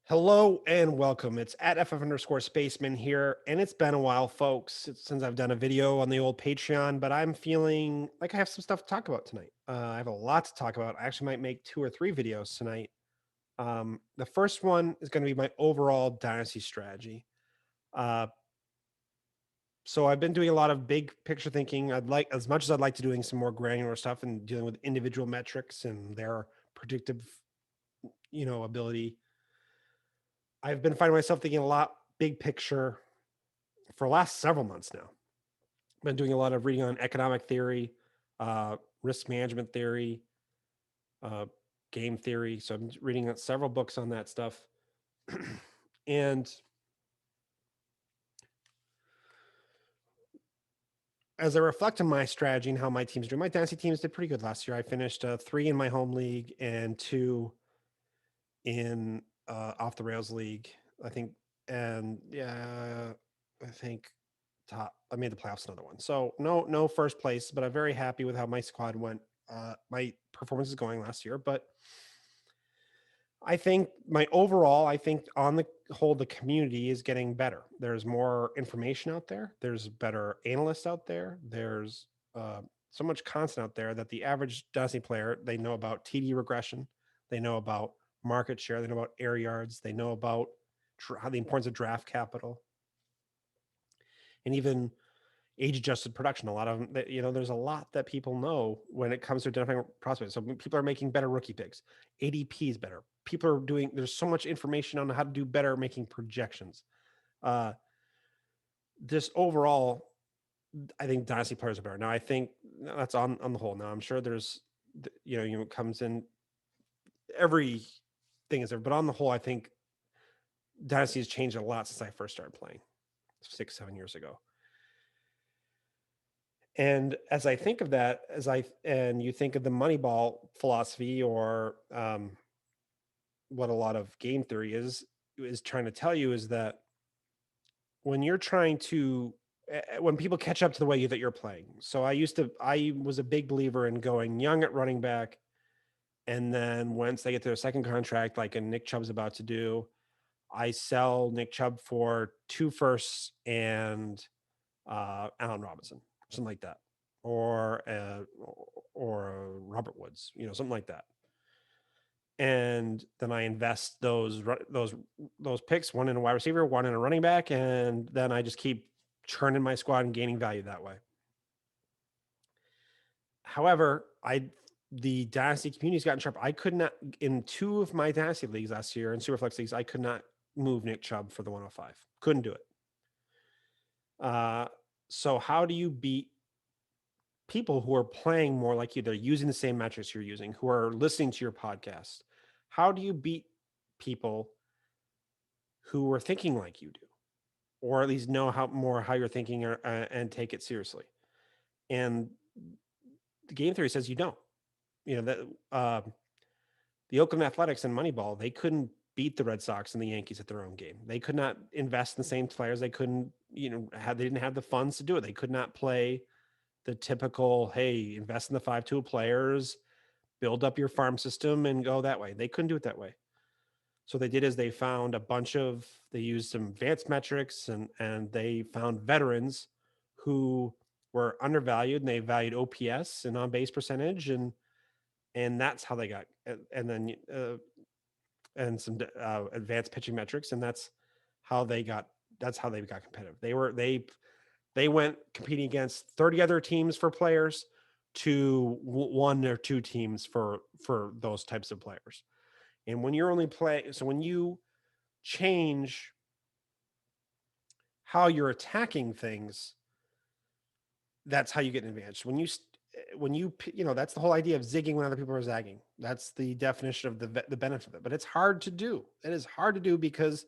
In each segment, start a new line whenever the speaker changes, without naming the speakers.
Hello and welcome. It's at FF_Spaceman here, and it's been a while, folks, since I've done a video on the old Patreon, but I'm feeling like I have some stuff to talk about tonight. I have a lot to talk about. I actually might make 2 or 3 videos tonight. The first one is going to be my overall Dynasty strategy. Uh, so I've been doing a lot of big picture thinking. As much as I'd like to doing some more granular stuff and dealing with individual metrics and their predictive, ability. I've been finding myself thinking a lot big picture for the last several months now. I've been doing a lot of reading on economic theory, risk management theory, uh, game theory. So I'm reading several books on that stuff. And as I reflect on my strategy and how my teams do, my dynasty teams did pretty good last year. I finished 3 in my home league and 2 in off the rails league. I think, and yeah, I think top. I made the playoffs another one. So no first place, but I'm very happy with how my squad went. My performance is going last year, but I think on the whole, the community is getting better. There's more information out there. There's better analysts out there. There's so much content out there that the average Dynasty player, they know about TD regression. They know about market share. They know about air yards. They know about how the importance of draft capital and even age adjusted production. A lot of them, there's a lot that people know when it comes to identifying prospects. So people are making better rookie picks. ADP is better. People are doing, there's so much information on how to do better making projections. Uh, this overall, I think dynasty players are better. Now, I think that's on the whole. Now, I'm sure there's, it comes in every thing is there, but on the whole, I think dynasty has changed a lot since I first started playing 6, 7 years ago. And as I think of that, and you think of the Moneyball philosophy, or what a lot of game theory is trying to tell you, is that when you're trying to when people catch up to the way that you're playing. So I was a big believer in going young at running back, and then once they get their second contract, like a Nick Chubb's about to do, I sell Nick Chubb for 2 firsts and Allen Robinson, something like that, or Robert Woods, something like that. And then I invest those picks, one in a wide receiver, one in a running back, and then I just keep churning my squad and gaining value that way. However, the dynasty community's gotten sharp. I could not, in 2 of my dynasty leagues last year and Superflex leagues, I could not move Nick Chubb for the 105. Couldn't do it. So how do you beat people who are playing more like you? They're using the same metrics you're using, who are listening to your podcast. How do you beat people who are thinking like you do, or at least know how you're thinking, and take it seriously? And the game theory says you don't. That the Oakland Athletics and Moneyball, they couldn't beat the Red Sox and the Yankees at their own game. They could not invest in the same players. They couldn't, they didn't have the funds to do it. They could not play the typical, hey, invest in the 5 tool players, build up your farm system and go that way. They couldn't do it that way. So what they did is they found they used some advanced metrics, and they found veterans who were undervalued, and they valued OPS and on base percentage, and that's how they got, and then and some advanced pitching metrics, and that's how they got competitive. They went competing against 30 other teams for players to 1 or 2 teams for those types of players. And when you're only playing, so when you change how you're attacking things, that's how you get an advantage. That's the whole idea of zigging when other people are zagging. That's the definition of the benefit of it. But it's hard to do. It is hard to do because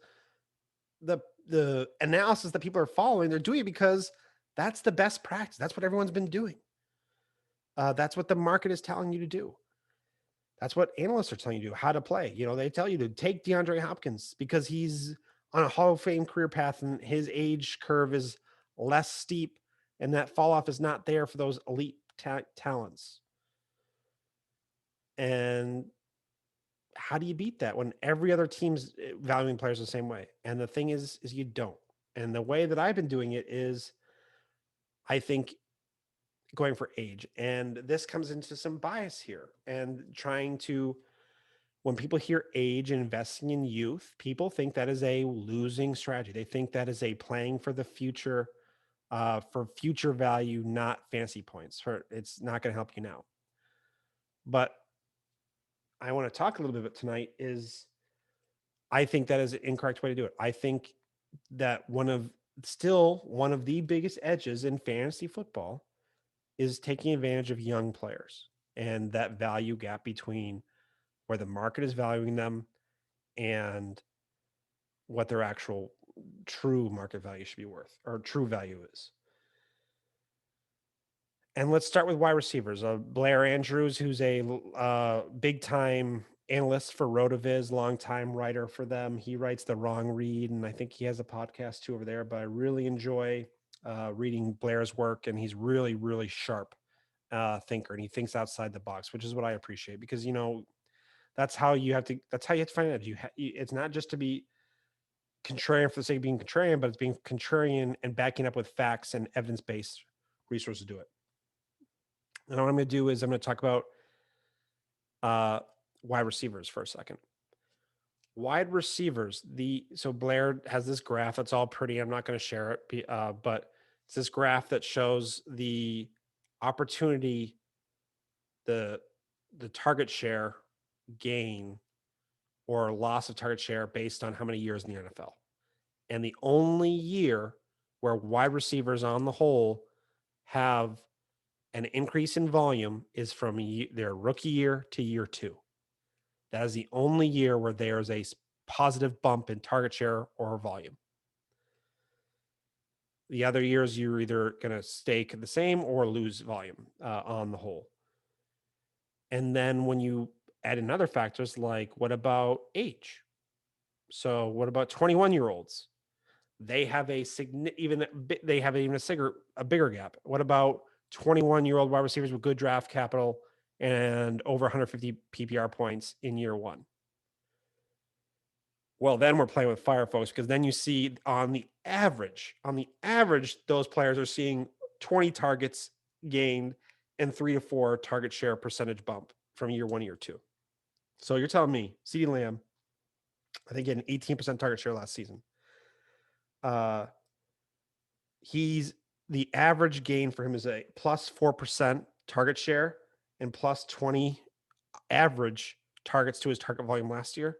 the analysis that people are following, they're doing it because that's the best practice. That's what everyone's been doing. That's what the market is telling you to do. That's what analysts are telling you to do, how to play. They tell you to take DeAndre Hopkins because he's on a Hall of Fame career path and his age curve is less steep, and that fall off is not there for those elite talents. And how do you beat that when every other team's valuing players the same way? And the thing is you don't. And the way that I've been doing it is, I think, going for age. And this comes into some bias here and trying to, when people hear age and investing in youth, people think that is a losing strategy. They think that is a playing for the future, for future value, not fantasy points. For it's not going to help you now. But I want to talk a little bit tonight is, I think that is an incorrect way to do it. I think that one of the biggest edges in fantasy football is taking advantage of young players and that value gap between where the market is valuing them and what their actual true market value should be worth, or true value is. And let's start with wide receivers. Blair Andrews, who's a big time analyst for RotoViz, longtime writer for them. He writes The Wrong Read, and I think he has a podcast too over there. But I really enjoy reading Blair's work, and he's really, really sharp thinker, and he thinks outside the box, which is what I appreciate, because that's how you have to. That's how you have to find it. It's not just to be contrarian for the sake of being contrarian, but it's being contrarian and backing up with facts and evidence based resources to do it. And what I'm going to do is I'm going to talk about wide receivers for a second. Wide receivers, so Blair has this graph that's all pretty. I'm not going to share it, but it's this graph that shows the opportunity, the target share gain or loss of target share based on how many years in the NFL. And the only year where wide receivers on the whole have an increase in volume is from their rookie year to year 2. That is the only year where there's a positive bump in target share or volume. The other years, you're either going to stay the same or lose volume on the whole. And then when you add in other factors, like what about age? So what about 21-year-olds? They have a bigger gap. What about 21-year-old wide receivers with good draft capital and over 150 PPR points in year 1? Well, then we're playing with fire, folks, because then you see on the average, those players are seeing 20 targets gained and 3 to 4 target share percentage bump from year 1 to year 2. So you're telling me CeeDee Lamb, I think, he had an 18% target share last season. He's the average gain for him is a plus 4% target share and plus 20 average targets to his target volume last year.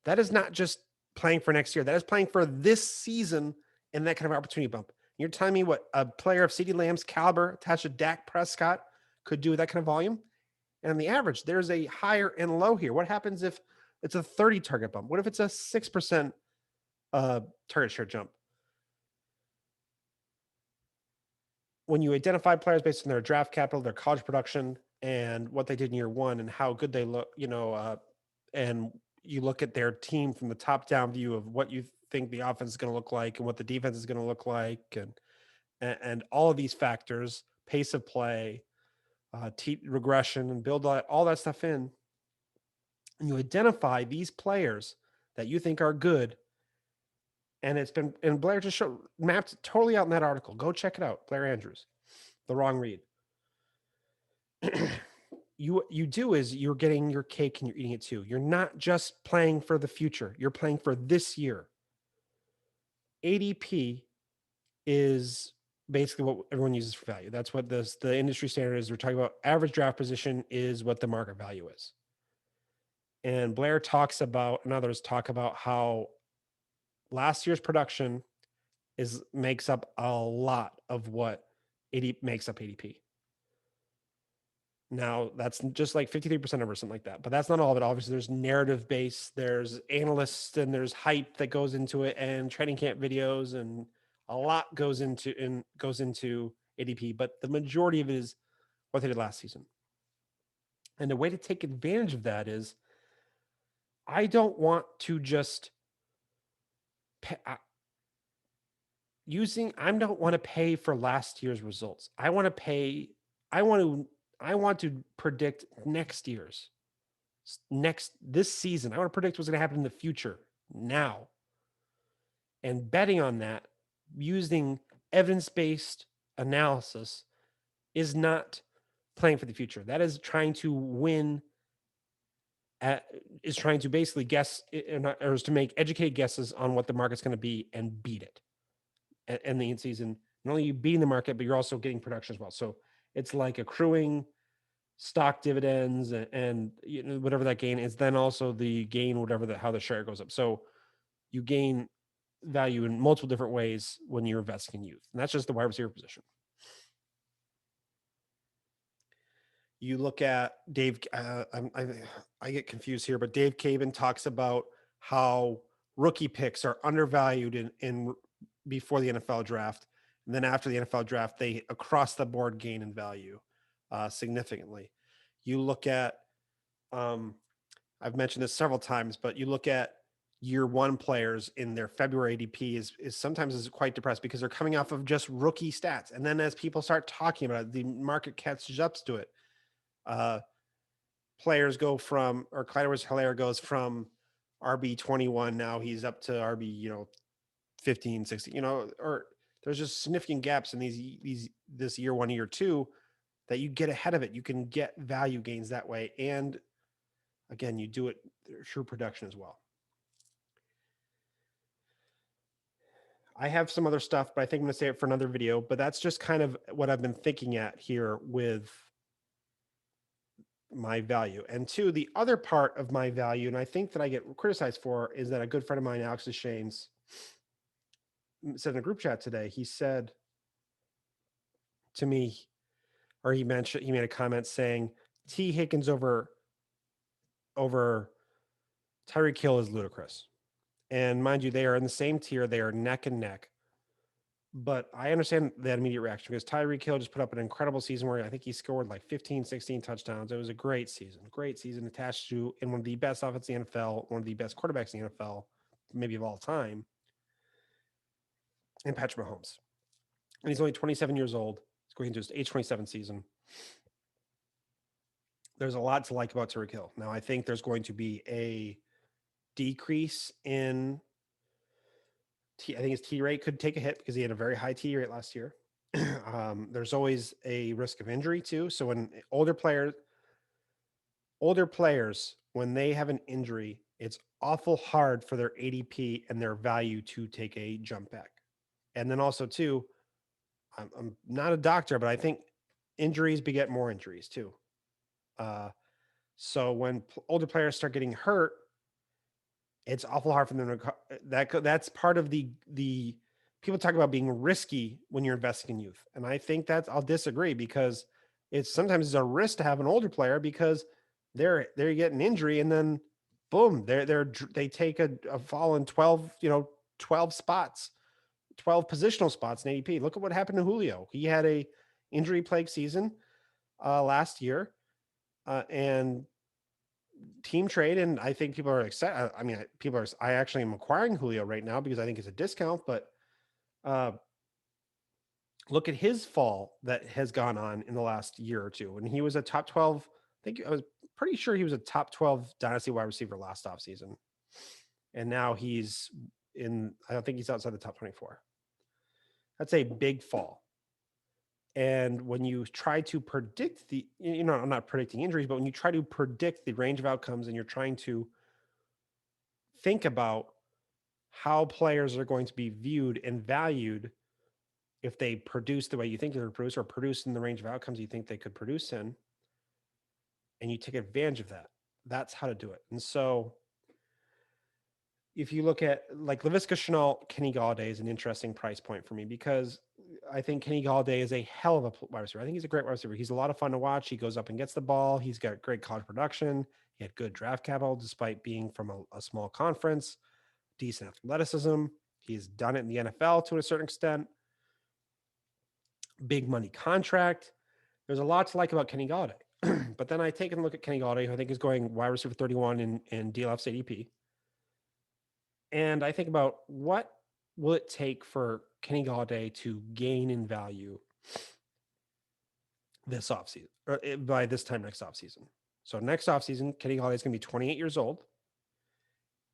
That is not just playing for next year. That is playing for this season and that kind of opportunity bump. You're telling me what a player of CeeDee Lamb's caliber attached to Dak Prescott could do with that kind of volume? And on the average, there's a higher and low here. What happens if it's a 30 target bump? What if it's a 6% target share jump? When you identify players based on their draft capital, their college production, and what they did in year 1 and how good they look, and you look at their team from the top down view of what you think the offense is going to look like and what the defense is going to look like, and all of these factors, pace of play, regression, and build all that stuff in, and you identify these players that you think are good. And and Blair just mapped totally out in that article. Go check it out. Blair Andrews, The Wrong Read. You do is you're getting your cake and you're eating it too. You're not just playing for the future. You're playing for this year. ADP is basically what everyone uses for value. That's what the industry standard is. We're talking about average draft position is what the market value is. And Blair talks about, and others talk about, how last year's production makes up a lot of what makes up ADP. Now, that's just like 53% or something like that, but that's not all of it. Obviously, there's narrative base, there's analysts, and there's hype that goes into it, and training camp videos, and a lot goes into ADP. But the majority of it is what they did last season. And the way to take advantage of that is, I don't want to just I don't want to pay for last year's results. I want to predict next year's. this season. I want to predict what's going to happen in the future now. And betting on that using evidence-based analysis is not playing for the future. That is trying to win is trying to basically guess or is to make educated guesses on what the market's going to be and beat it. And the in season, not only you beating the market, but you're also getting production as well. So it's like accruing stock dividends and whatever that gain is, then also the gain, whatever how the share goes up. So you gain value in multiple different ways when you're investing in youth. And that's just the wide receiver position. You look at Dave, I get confused here, but Dave Caban talks about how rookie picks are undervalued in before the NFL draft. And then after the NFL draft, they across the board gain in value significantly. You look at, I've mentioned this several times, but you look at year one players in their February ADP is sometimes is quite depressed because they're coming off of just rookie stats. And then as people start talking about it, the market catches up to it. Players go from, or Clyde Edwards-Helaire goes from RB 21. Now he's up to RB, 15, 16, or there's just significant gaps in this year one, year two that you get ahead of it. You can get value gains that way. And again, you do it through production as well. I have some other stuff, but I think I'm going to save it for another video. But that's just kind of what I've been thinking at here with my value. And two, the other part of my value, and I think that I get criticized for, is that a good friend of mine, Alex Deschaines, said in a group chat today, he said to me, or he made a comment saying T. Higgins over Tyreek Hill is ludicrous. And mind you, they are in the same tier. They are neck and neck. But I understand that immediate reaction because Tyreek Hill just put up an incredible season where I think he scored like 15, 16 touchdowns. It was a great season attached to in one of the best offenses in the NFL, one of the best quarterbacks in the NFL, maybe of all time, and Patrick Mahomes. And he's only 27 years old. He's going into his age 27 season. There's a lot to like about Tyreek Hill. Now, I think there's going to be a decrease in I think his T rate could take a hit because he had a very high T rate last year. There's always a risk of injury too. So when older players, when they have an injury, it's awful hard for their ADP and their value to take a jump back. And then also too, I'm not a doctor, but I think injuries beget more injuries too. So when older players start getting hurt, it's awful hard for them to that's part of the people talk about being risky when you're investing in youth. And I think I'll disagree because it's sometimes it's a risk to have an older player because they're getting injury and then boom, they take a fall in 12, 12 spots, 12 positional spots in ADP. Look at what happened to Julio. He had a injury plagued season last year. And team trade, and I think people are excited. I mean, I actually am acquiring Julio right now because I think it's a discount, but look at his fall that has gone on in the last year or two. And he was a top 12, I was pretty sure he was a top 12 Dynasty wide receiver last offseason. And now he's I don't think he's outside the top 24. That's a big fall. And when you try to predict I'm not predicting injuries, but when you try to predict the range of outcomes and you're trying to think about how players are going to be viewed and valued if they produce the way you think they're produce or produce in the range of outcomes you think they could produce in, and you take advantage of that, that's how to do it. And so if you look at like Laviska Shenault, Kenny Golladay is an interesting price point for me because I think Kenny Golladay is a hell of a wide receiver. I think he's a great wide receiver. He's a lot of fun to watch. He goes up and gets the ball. He's got great college production. He had good draft capital despite being from a small conference, decent athleticism. He's done it in the NFL to a certain extent. Big money contract. There's a lot to like about Kenny Golladay. But then I take a look at Kenny Golladay, who I think is going wide receiver 31 in DLF's ADP. And I think about what will it take for Kenny Golladay to gain in value this offseason, or by this time next offseason. So next offseason, Kenny Galladay is going to be 28 years old.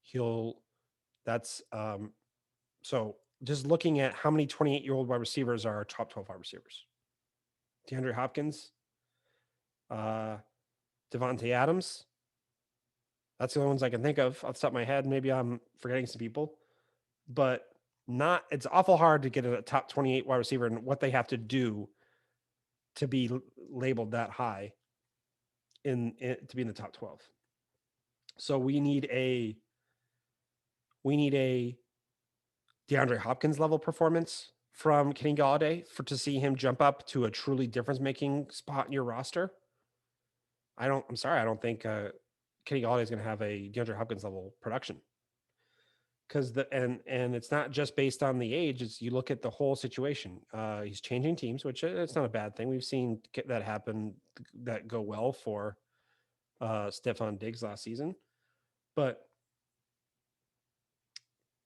He'll that's so just looking at how many 28-year-old wide receivers are top 12 wide receivers. DeAndre Hopkins, uh, Devontae Adams. That's the only ones I can think of off the top of my head. Maybe I'm forgetting some people, but not. It's awful hard to get a top 28 wide receiver and what they have to do to be labeled that high in to be in the top 12. So we need a DeAndre Hopkins level performance from Kenny Galladay to see him jump up to a truly difference making spot in your roster. I'm sorry, I don't think Kenny Galladay is going to have a DeAndre Hopkins level production, because and it's not just based on the age. It's you look at the whole situation. He's changing teams, which it's not a bad thing. We've seen that happen, that go well for Stephon Diggs last season, but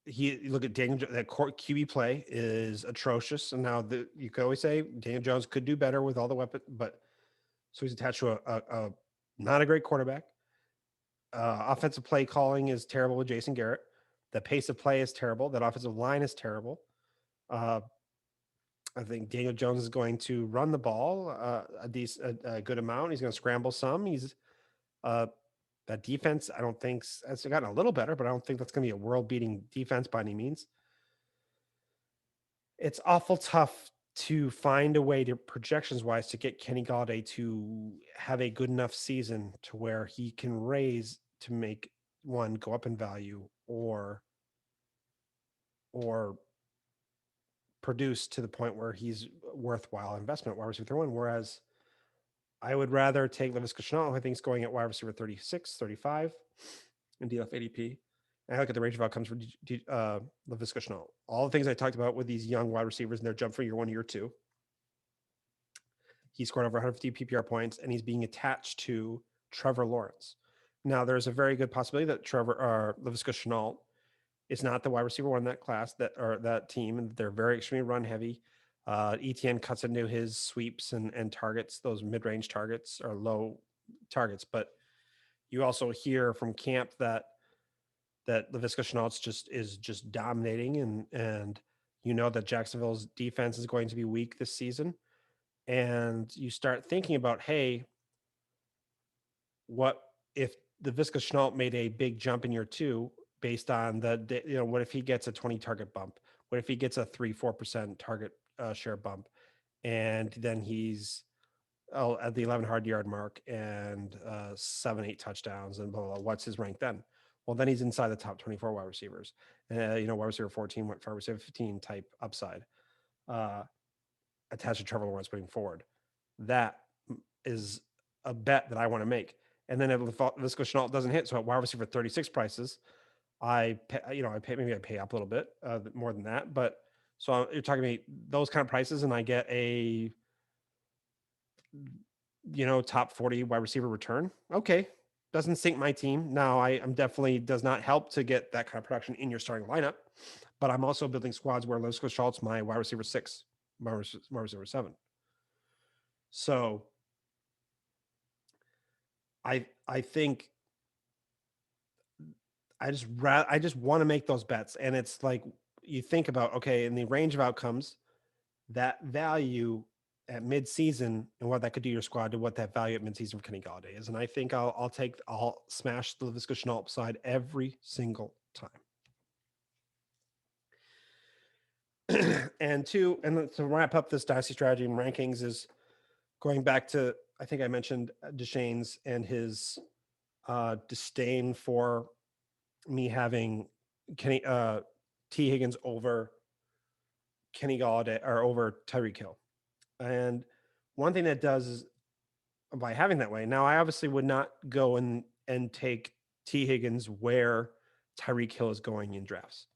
you look at Daniel, that court QB play is atrocious. And now you could always say Daniel Jones could do better with all the weapons, but so he's attached to a not a great quarterback. Offensive play calling is terrible with Jason Garrett. The pace of play is terrible. That offensive line is terrible. I think Daniel Jones is going to run the ball a good amount. He's going to scramble some. He's that defense, I don't think it's gotten a little better, but I don't think that's going to be a world-beating defense by any means. It's awful tough to find a way to projections-wise to get Kenny Galladay to have a good enough season to where he can raise to make one go up in value or produce to the point where he's worthwhile investment wide receiver 1. Whereas I would rather take Laviska Shenault, who I think is going at wide receiver 36, 35 in DLF ADP. And I look at the range of outcomes for Laviska Shenault. All the things I talked about with these young wide receivers and their jump from year 1 to year 2. He scored over 150 PPR points, and he's being attached to Trevor Lawrence. Now, there's a very good possibility that Laviska Shenault is not the wide receiver 1 in that class or that team, and they're very extremely run heavy. ETN cuts into his sweeps and targets, those mid-range targets or low targets. But you also hear from camp that Laviska Shenault is just dominating, and you know that Jacksonville's defense is going to be weak this season. And you start thinking about, hey, what if Laviska Shenault made a big jump in year 2 based on what if he gets a 20 target bump? What if he gets a 3-4% target share bump, and then he's at the 1,100 yard mark and 7-8 touchdowns and blah, blah, blah. What's his rank then? Well, then he's inside the top 24 wide receivers. Wide receiver 14, wide receiver 15 type upside attached to Trevor Lawrence moving forward. That is a bet that I want to make. And then if Laviska Shenault doesn't hit, so at wide receiver 36 prices, I pay up a little bit more than that. But so you're talking about those kind of prices, and I get a top 40 wide receiver return. Okay. Doesn't sink my team. Now I'm definitely does not help to get that kind of production in your starting lineup, but I'm also building squads where Laviska Shenault's my wide receiver 6, wide receiver 7. So I think I just want to make those bets. And it's like, you think about, okay, in the range of outcomes, that value at mid-season and what that could do to your squad to what that value at mid-season for Kenny Galladay is. And I think I'll smash the Laviska Shenault upside every single time. And to wrap up this Dynasty strategy and rankings is going back to, I think I mentioned Deshane's and his disdain for me having T. Higgins over Kenny Galladay or over Tyreek Hill. And one thing that does is by having that way. Now, I obviously would not go and take T. Higgins where Tyreek Hill is going in drafts.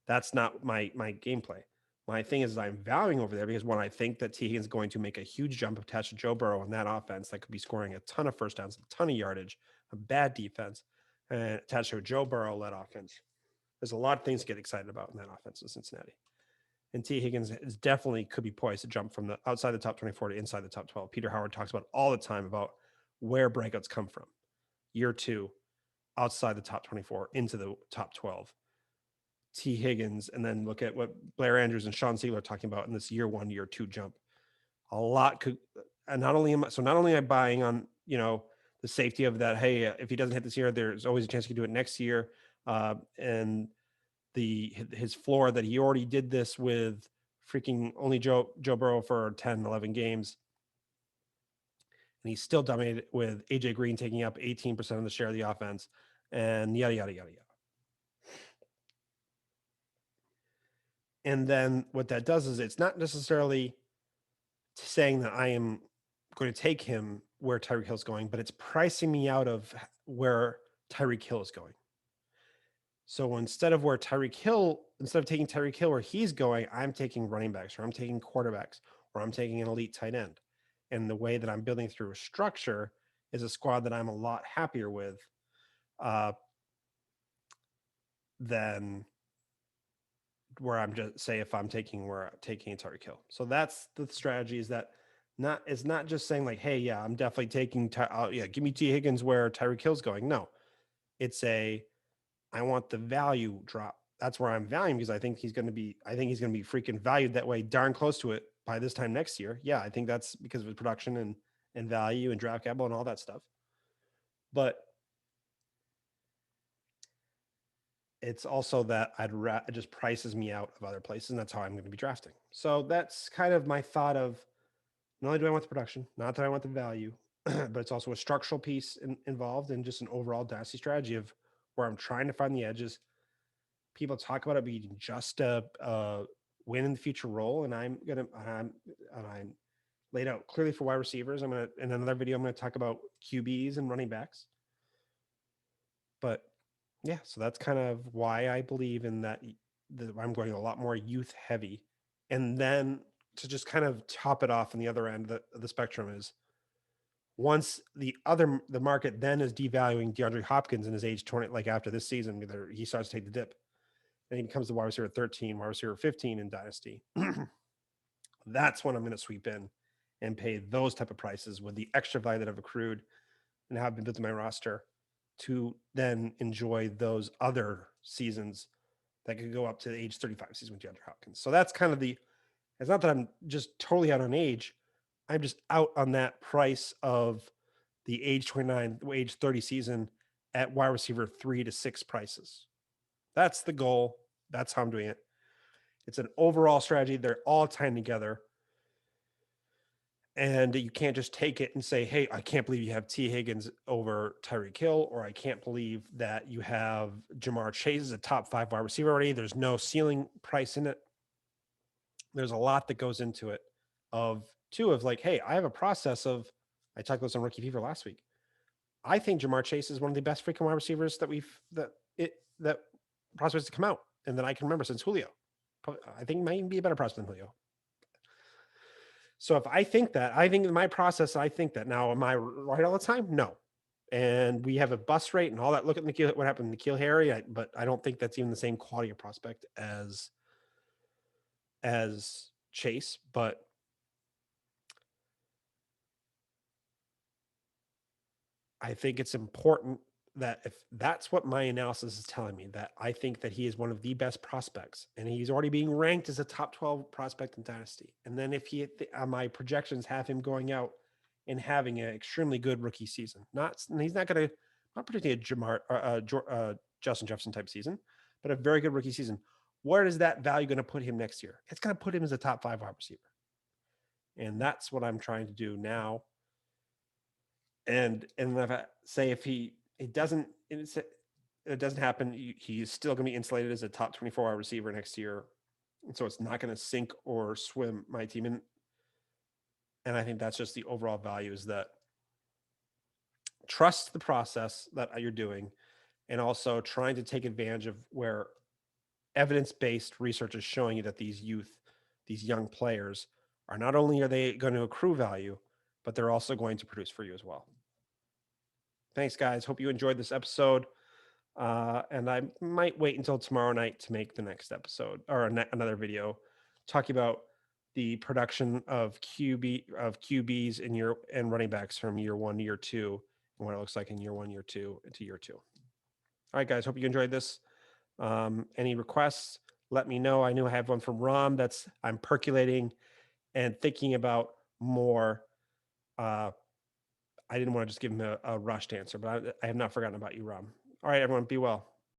That's not my gameplay. My thing is I'm valuing over there because when I think that T. Higgins is going to make a huge jump attached to Joe Burrow in that offense that could be scoring a ton of first downs, a ton of yardage, a bad defense, and attached to a Joe Burrow-led offense. There's a lot of things to get excited about in that offense in Cincinnati. And T. Higgins is definitely could be poised to jump from the outside the top 24 to inside the top 12. Peter Howard talks about all the time about where breakouts come from. Year 2, outside the top 24 into the top 12. T. Higgins, and then look at what Blair Andrews and Sean Siegler are talking about in this year 1, year 2 jump. A lot could, and not only am I buying on, the safety of that. Hey, if he doesn't hit this year, there's always a chance he can do it next year. And his floor that he already did this with freaking only Joe Burrow for 10, 11 games. And he's still dominated with AJ Green taking up 18% of the share of the offense and yada, yada, yada, yada. And then what that does is it's not necessarily saying that I am going to take him where Tyreek Hill's going, but it's pricing me out of where Tyreek Hill is going. So instead of taking Tyreek Hill where he's going, I'm taking running backs, or I'm taking quarterbacks, or I'm taking an elite tight end. And the way that I'm building through a structure is a squad that I'm a lot happier with than where I'm just say if I'm taking Tyreek Hill. So that's the strategy. Is that it's not just saying like, hey, yeah, I'm definitely taking give me T. Higgins where Tyreek Hill's going. No, it's I want the value drop. That's where I'm valuing, because I think he's going to be freaking valued that way, darn close to it by this time next year. Yeah, I think that's because of his production and value and draft capital and all that stuff. But it's also that it just prices me out of other places, and that's how I'm going to be drafting. So that's kind of my thought of, not only do I want the production, not that I want the value, but it's also a structural piece involved, and just an overall dynasty strategy of where I'm trying to find the edges. People talk about it being just a win in the future role, and I'm laid out clearly for wide receivers. In another video, I'm gonna talk about QBs and running backs. But yeah, so that's kind of why I believe in that I'm going a lot more youth heavy. And then to just kind of top it off on the other end of the spectrum is, once the market then is devaluing DeAndre Hopkins in his age 20, like after this season, he starts to take the dip, and he becomes the wide receiver 13, wide receiver 15 in Dynasty. That's when I'm going to sweep in and pay those type of prices with the extra value that I've accrued and have been built to my roster, to then enjoy those other seasons that could go up to the age 35 season with DeAndre Hopkins. So that's kind of it's not that I'm just totally out on age. I'm just out on that price of the age 29, age 30 season at wide receiver 3 to 6 prices. That's the goal. That's how I'm doing it. It's an overall strategy. They're all tying together. And you can't just take it and say, hey, I can't believe you have T. Higgins over Tyreek Hill, or I can't believe that you have Jamar Chase as a top 5 wide receiver already. There's no ceiling price in it. There's a lot that goes into it of like, hey, I have a process of, I talked about this on Rookie Fever last week. I think Jamar Chase is one of the best freaking wide receivers that prospects to come out, and that I can remember since Julio. I think might even be a better prospect than Julio. So if I think in my process, I think that. Now, am I right all the time? No. And we have a bust rate and all that. Look at what happened to N'Keal Harry, but I don't think that's even the same quality of prospect as Chase. But I think it's important that if that's what my analysis is telling me, that I think that he is one of the best prospects, and he's already being ranked as a top 12 prospect in Dynasty. And then if my projections have him going out and having an extremely good rookie season, he's not predicting a Justin Jefferson type season, but a very good rookie season. Where is that value going to put him next year? It's going to put him as a top 5 wide receiver. And that's what I'm trying to do now. And if I say it doesn't happen, he's still going to be insulated as a top 24 wide receiver next year. And so it's not going to sink or swim my team in. And I think that's just the overall value, is that trust the process that you're doing, and also trying to take advantage of where evidence-based research is showing you that these young players are, not only are they going to accrue value, but they're also going to produce for you as well. Thanks, guys. Hope you enjoyed this episode. And I might wait until tomorrow night to make the next episode, or another video talking about the production of QBs in year and running backs from year 1 to year 2, and what it looks like in year 1, year 2 to year 2. All right, guys, hope you enjoyed this. Any requests, let me know. I knew I have one from Ram that's I'm percolating and thinking about more. I didn't want to just give him a rushed answer, but I have not forgotten about you, Ram. All right, everyone, be well.